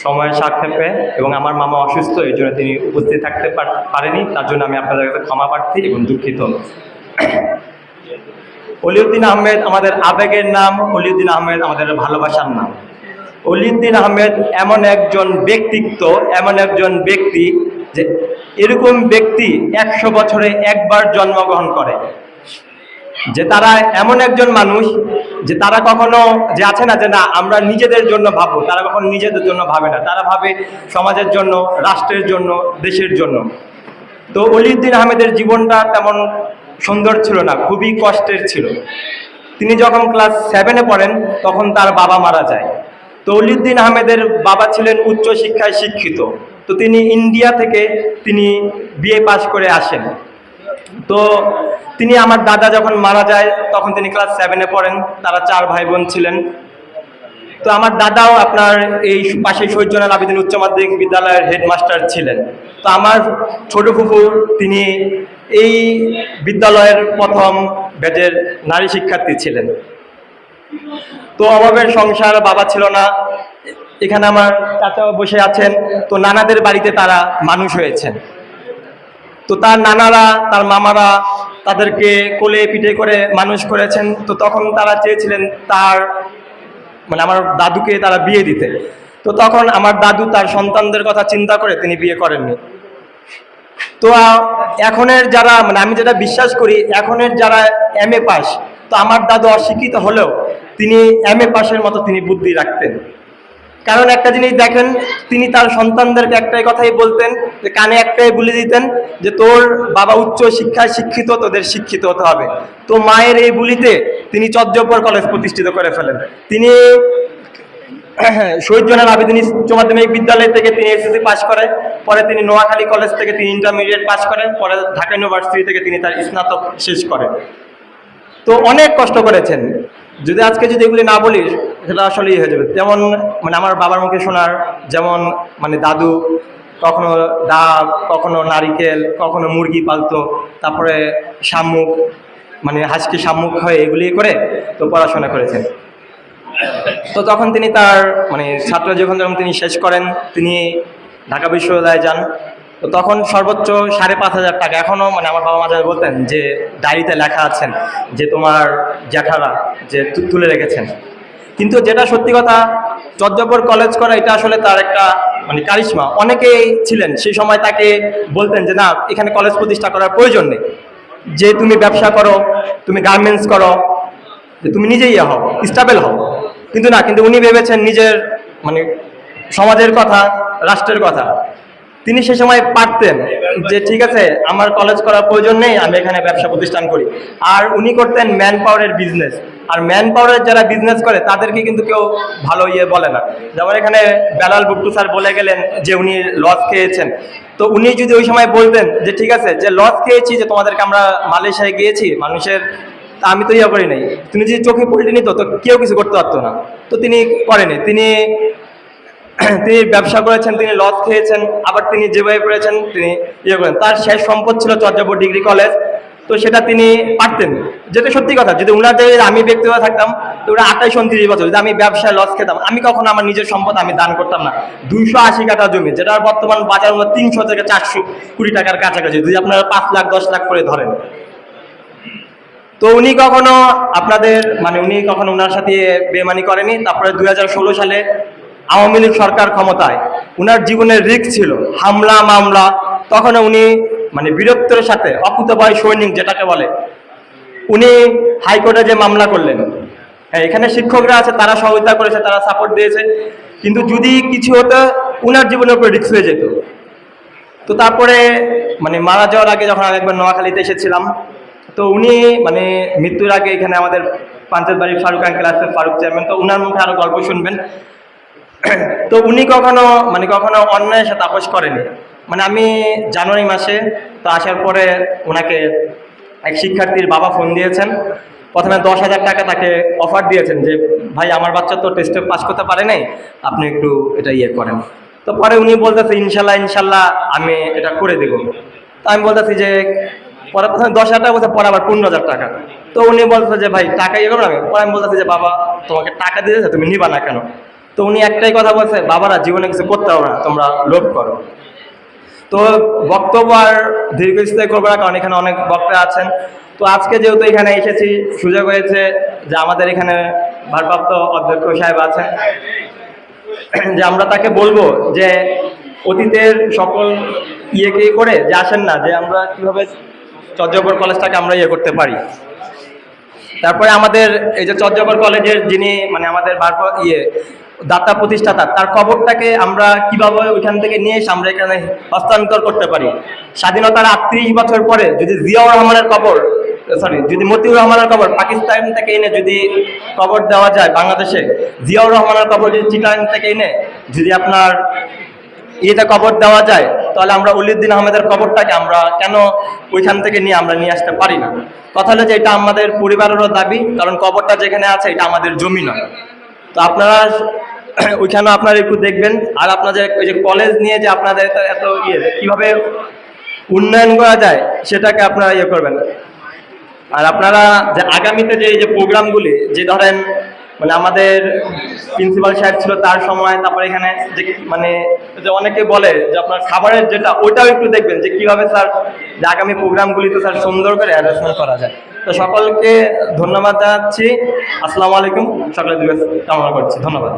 সময়ের সাক্ষেপে এবং আমার মামা অসুস্থ, এই জন্য তিনি উপস্থিত থাকতে পারেনি। তার জন্য আমি আপনাদের কাছে ক্ষমা প্রার্থী এবং দুঃখিত। অলিউদ্দিন আহমেদ আমাদের আবেগের নাম, অলিউদ্দিন আহমেদ আমাদের ভালোবাসার নাম। অলিউদ্দিন আহমেদ এমন একজন ব্যক্তিত্ব, এমন একজন ব্যক্তি যে এরকম ব্যক্তি 100 বছরে একবার জন্মগ্রহণ করে। যে তারা এমন একজন মানুষ যে তারা কখনো যে আছে না যে না আমরা নিজেদের জন্য ভাববো, তারা কখনো নিজেদের জন্য ভাবে না, তারা ভাবে সমাজের জন্য, রাষ্ট্রের জন্য, দেশের জন্য। তো অলিউদ্দিন আহমেদের জীবনটা তেমন সুন্দর ছিল না, খুবই কষ্টের ছিল। তিনি যখন ক্লাস 7-এ পড়েন তখন তার বাবা মারা যায়। তো অলিউদ্দিন আহমেদের বাবা ছিলেন উচ্চ শিক্ষায় শিক্ষিত। তো তিনি ইন্ডিয়া থেকে তিনি বিএ পাশ করে আসেন। তো তিনি আমার দাদা যখন মারা যায় তখন তিনি ক্লাস 7-এ পড়েন। তারা 4 ভাই বোন ছিলেন। তো আমার দাদাও আপনার এই পাশে শহীদ জয়নুল আবেদীন উচ্চ মাধ্যমিক বিদ্যালয়ের হেডমাস্টার ছিলেন। তো আমার ছোট ফুফু তিনি এই বিদ্যালয়ের প্রথম ব্যাচের নারী শিক্ষার্থী ছিলেন। তো অভাবের সংসার, বাবা ছিল না। এখানে আমার চাচাও বসে আছেন। তো নানাদের বাড়িতে তারা মানুষ হয়েছেন। তো তার নানারা, তার মামারা তাদেরকে কোলে পিঠে করে মানুষ করেছেন। তো তখন তারা চেয়েছিলেন তার মানে আমার দাদুকে তারা বিয়ে দিতে। তো তখন আমার দাদু তার সন্তানদের কথা চিন্তা করে তিনি বিয়ে করেননি। তো এখনের যারা মানে আমি যেটা বিশ্বাস করি, এখনের যারা MA পাস, তো আমার দাদু অশিক্ষিত হলেও তিনি MA পাসের মতো তিনি বুদ্ধি রাখতেন। কারণ একটা জিনিস দেখেন, তিনি তার সন্তানদেরকে একটাই কথাই বলতেন, যে কানে একটাই বলে দিতেন যে তোর বাবা উচ্চ শিক্ষায় শিক্ষিত, তোদের শিক্ষিত হতে হবে। তো মায়ের এই বুলিতে তিনি চর্যাপদ কলেজ প্রতিষ্ঠিত করে ফেলেন। তিনি শহীদ জয়নুল আবেদীন উচ্চ মাধ্যমিক বিদ্যালয় থেকে তিনি SSC পাস করে, পরে তিনি নোয়াখালী কলেজ থেকে তিনি ইন্টারমিডিয়েট পাস করেন, পরে ঢাকা ইউনিভার্সিটি থেকে তিনি তার স্নাতক শেষ করেন। তো অনেক কষ্ট করেছেন। যদি আজকে যদি এগুলি না বলি সেটা আসলেই হয়ে যাবে। যেমন মানে আমার বাবার মুখে শোনার, যেমন মানে দাদু কখনো ডাব, কখনো নারিকেল, কখনো মুরগি পালতো, তারপরে শামুক মানে হাঁসকে শামুক হয় এগুলি করে তো পড়াশোনা করেছেন। তো তখন তিনি তার মানে ছাত্র জীবন যখন তিনি শেষ করেন, তিনি ঢাকা বিশ্ববিদ্যালয়ে যান। তো তখন সর্বোচ্চ 5,500 টাকা, এখনও মানে আমার বাবা মা যারা বলতেন যে ডায়েরিতে লেখা আছেন যে তোমার জ্যাঠারা যে তুলে রেখেছেন। কিন্তু যেটা সত্যি কথা, চর্যাপদ কলেজ করা এটা আসলে তার একটা মানে কারিশমা। অনেকেই ছিলেন সেই সময় তাকে বলতেন যে না এখানে কলেজ প্রতিষ্ঠা করার প্রয়োজন নেই, যে তুমি ব্যবসা করো, তুমি গার্মেন্টস করো, যে তুমি নিজেই হও, স্টেবল হও। কিন্তু না, কিন্তু উনি ভেবেছেন নিজের মানে সমাজের কথা, রাষ্ট্রের কথা। তিনি সে সময় পারতেন যে ঠিক আছে আমার কলেজ করার প্রয়োজন নেই, আমি এখানে ব্যবসা প্রতিষ্ঠান করি। আর উনি করতেন ম্যান পাওয়ারের বিজনেস। আর ম্যান পাওয়ারের যারা বিজনেস করে তাদেরকে কিন্তু কেউ ভালো বলে না। যেমন এখানে বেলাল ভুট্টু স্যার বলে গেলেন যে উনি লস খেয়েছেন। তো উনি যদি ওই সময় বলতেন যে ঠিক আছে যে লস খেয়েছি, যে তোমাদেরকে আমরা মালয়েশিয়ায় গিয়েছি মানুষের, তা আমি তো করি নাই, তিনি যদি চোখে পল্টি নিত তো কেউ কিছু করতে পারতো না। তো তিনি করেনি, তিনি ব্যবসা করেছেন, তিনি লস খেয়েছেন, আবার তিনি যেভাবে করেছেন তিনি করেন। তার শেষ সম্পদ ছিল চর্যাপদ ডিগ্রি কলেজ। তো সেটা তিনি পারতেন, যেটা সত্যি কথা। যদি ওনার জায়গায় আমি ব্যক্তিগত থাকতাম, তো ওরা 28-29 বছর যদি আমি ব্যবসায় লস খেতাম, আমি কখনো আমার নিজের সম্পদ আমি দান করতাম না। 280 কাঠা জমি, যেটার বর্তমান বাজার মূল্য 300 থেকে 400 কোটি টাকার কাছাকাছি, যদি আপনারা 5 লাখ 10 লাখ করে ধরেন। তো উনি কখনো আপনাদের মানে উনি কখনো ওনার সাথে বেমানি করেনি। তারপরে 2016 সালে আওয়ামী লীগ সরকার ক্ষমতায়, উনার জীবনের রিস্ক ছিল, হামলা মামলা। তখন উনি মানে বীরত্বের সাথে অকুতোভয় সৈনিক যেটাকে বলে, উনি হাইকোর্টে যে মামলা করলেন। হ্যাঁ, এখানে শিক্ষকরা আছে, তারা সহযোগিতা করেছে, তারা সাপোর্ট দিয়েছে। কিন্তু যদি কিছু হতো উনার জীবনের উপর রিস্ক হয়ে যেত। তো তারপরে মানে মারা যাওয়ার আগে যখন আমি একবার নোয়াখালীতে এসেছিলাম, তো উনি মানে মৃত্যুর আগে এখানে আমাদের পাঞ্চায়েত বাড়ির ফারুক আঙ্কেল আছে, ফারুক চেয়ারম্যান, তো উনার মুখে আরো গল্প শুনবেন। তো উনি কখনো অন্যায়ের সাথে আপোষ করেনি। মানে আমি জানুয়ারি মাসে তো আসার পরে ওনাকে এক শিক্ষার্থীর বাবা ফোন দিয়েছেন। প্রথমে 10,000 টাকা তাকে অফার দিয়েছেন যে ভাই আমার বাচ্চা তো টেস্টে পাস করতে পারে নাই, আপনি একটু এটা করেন। তো পরে উনি বলতেছে ইনশাল্লাহ আমি এটা করে দেবো। তো আমি বলতেছি যে পরে প্রথমে 10,000 টাকা বলছে, পরে আবার 15,000 টাকা। তো উনি বলতেছে যে ভাই টাকা করবো না। পরে আমি বলতেছি যে বাবা তোমাকে টাকা দিয়েছে, তুমি নিবা না কেন? তো উনি একটাই কথা বলছে, বাবারা জীবনে কিছু করতে হবে না, তোমরা লোভ করো। তো বক্তব্য আর দীর্ঘস্থায়ী করবো না, কারণ এখানে অনেক বক্তা আছেন। তো আজকে যেহেতু এখানে এসেছি, সুযোগ হয়েছে যে আমাদের এখানে ভারপ্রাপ্ত অধ্যক্ষ সাহেব আছেন, যে আমরা তাকে বলবো যে অতীতের সকল ইয়েকে করে যে আসেন না, যে আমরা কিভাবে চর্যাপর কলেজটাকে আমরা ইয়ে করতে পারি। তারপরে আমাদের এই যে চর্যাপর কলেজের যিনি মানে আমাদের দাতা প্রতিষ্ঠাতা, তার কবরটাকে আমরা কিভাবে ওইখান থেকে নিয়ে এসে আমরা এখানে হস্তান্তর করতে পারি। স্বাধীনতার 38 বছর পরে যদি জিয়াউর রহমানের কবর, যদি মতিউর রহমানের কবর পাকিস্তান থেকে এনে যদি কবর দেওয়া যায় বাংলাদেশে, জিয়াউর রহমানের কবর যদি চিটাগাং থেকে এনে যদি আপনার ইয়েতে কবর দেওয়া যায়, তাহলে আমরা ওলিউদ্দিন আহমেদের কবরটাকে আমরা কেন ওইখান থেকে আমরা নিয়ে আসতে পারি না? কথা হলো যে এটা আমাদের পরিবারেরও দাবি, কারণ কবরটা যেখানে আছে এটা আমাদের জমি নয়। তো আপনারা ওইখানে আপনারা একটু দেখবেন। আর আপনাদের ওই যে কলেজ নিয়ে যে আপনাদের এত কিভাবে উন্নয়ন করা যায় সেটাকে আপনারা ইয়ে করবেন। আর আপনারা যে আগামীতে যে এই যে প্রোগ্রামগুলি, যে ধরেন মানে আমাদের প্রিন্সিপাল সাহেব ছিল তার সময়, তারপরে এখানে যে মানে যে অনেকে বলে যে আপনার খাবারের যেটা, ওইটাও একটু দেখবেন যে কিভাবে স্যার যে আগামী প্রোগ্রামগুলিতে স্যার সুন্দর করে অ্যারেঞ্জমেন্ট করা যায়। তো সকলকে ধন্যবাদ জানাচ্ছি। আসসালামু আলাইকুম, সকলে দিবস কামনা করছি। ধন্যবাদ।